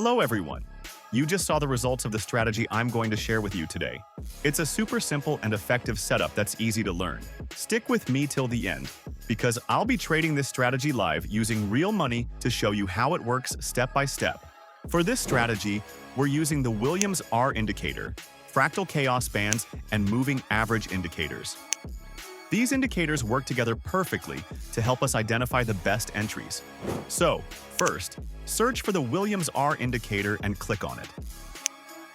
Hello everyone! You just saw the results of the strategy I'm going to share with you today. It's a super simple and effective setup that's easy to learn. Stick with me till the end, because I'll be trading this strategy live using real money to show you how it works step by step. For this strategy, we're using the Williams R indicator, fractal chaos bands, and moving average indicators. These indicators work together perfectly to help us identify the best entries. So, first, search for the Williams R indicator and click on it.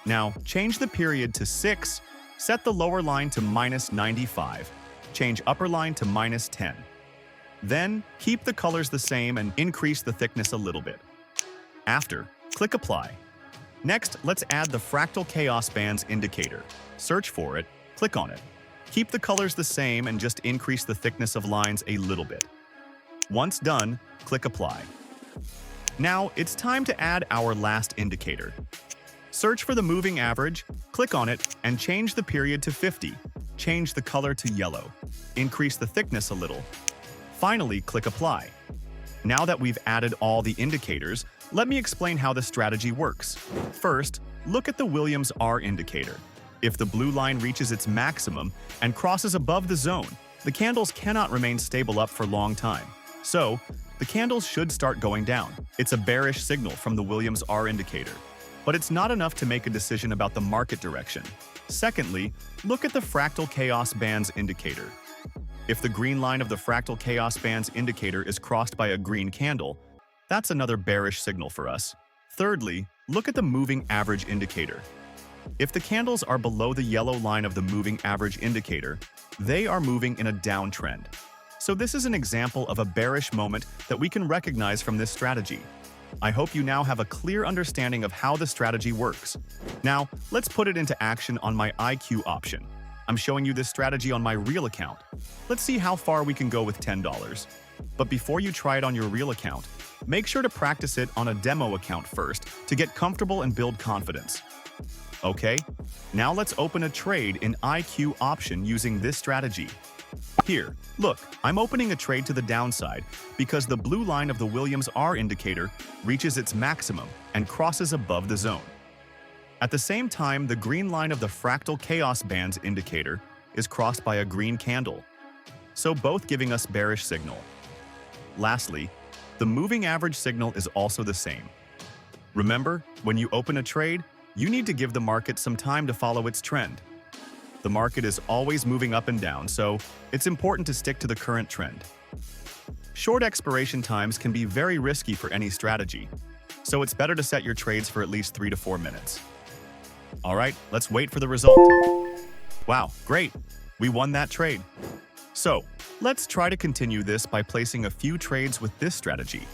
Now, change the period to 6, set the lower line to -95, change upper line to -10. Then, keep the colors the same and increase the thickness a little bit. After, click Apply. Next, let's add the fractal chaos bands indicator. Search for it, click on it. Keep the colors the same and just increase the thickness of lines a little bit. Once done, click Apply. Now, it's time to add our last indicator. Search for the moving average, click on it, and change the period to 50. Change the color to yellow. Increase the thickness a little. Finally, click Apply. Now that we've added all the indicators, let me explain how the strategy works. First, look at the Williams R indicator. If the blue line reaches its maximum and crosses above the zone, the candles cannot remain stable up for a long time. So, the candles should start going down. It's a bearish signal from the Williams R indicator. But it's not enough to make a decision about the market direction. Secondly, look at the fractal chaos bands indicator. If the green line of the fractal chaos bands indicator is crossed by a green candle, that's another bearish signal for us. Thirdly, look at the moving average indicator. If the candles are below the yellow line of the moving average indicator, they are moving in a downtrend. So this is an example of a bearish moment that we can recognize from this strategy. I hope you now have a clear understanding of how the strategy works. Now, let's put it into action on my IQ option. I'm showing you this strategy on my real account. Let's see how far we can go with $10. But before you try it on your real account, make sure to practice it on a demo account first to get comfortable and build confidence. Okay, now let's open a trade in IQ option using this strategy. Here, look, I'm opening a trade to the downside because the blue line of the Williams R indicator reaches its maximum and crosses above the zone. At the same time, the green line of the fractal chaos bands indicator is crossed by a green candle, so both giving us bearish signal. Lastly, the moving average signal is also the same. Remember, when you open a trade, you need to give the market some time to follow its trend. The market is always moving up and down, so it's important to stick to the current trend. Short expiration times can be very risky for any strategy, so it's better to set your trades for at least 3 to 4 minutes. Alright, let's wait for the result. Wow, great! We won that trade. So, let's try to continue this by placing a few trades with this strategy.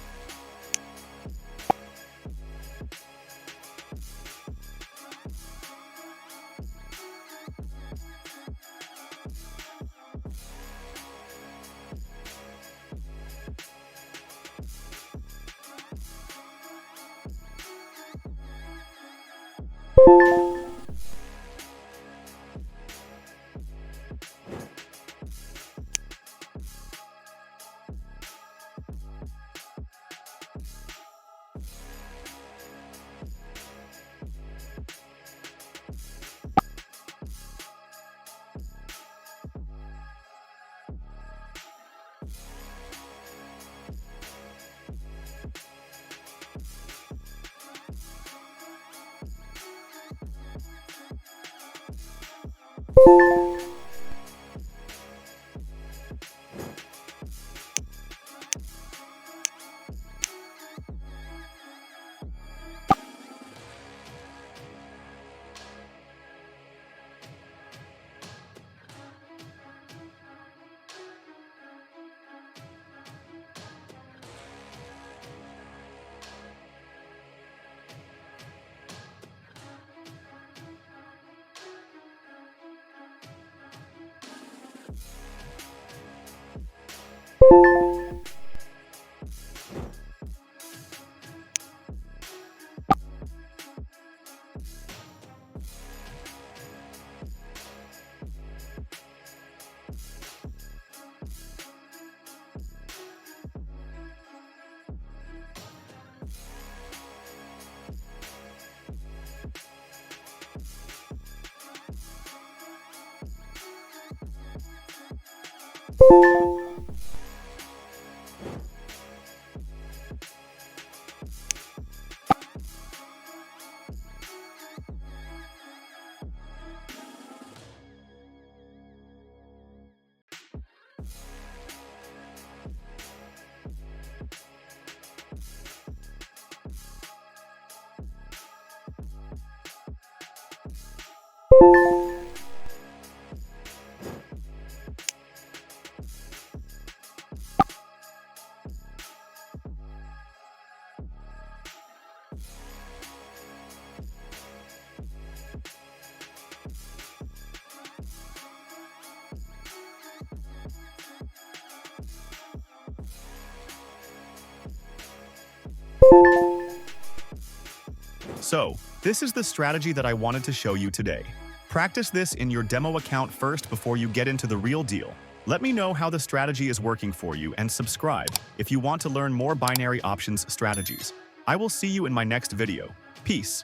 So, this is the strategy that I wanted to show you today. Practice this in your demo account first before you get into the real deal. Let me know how the strategy is working for you and subscribe if you want to learn more binary options strategies. I will see you in my next video. Peace.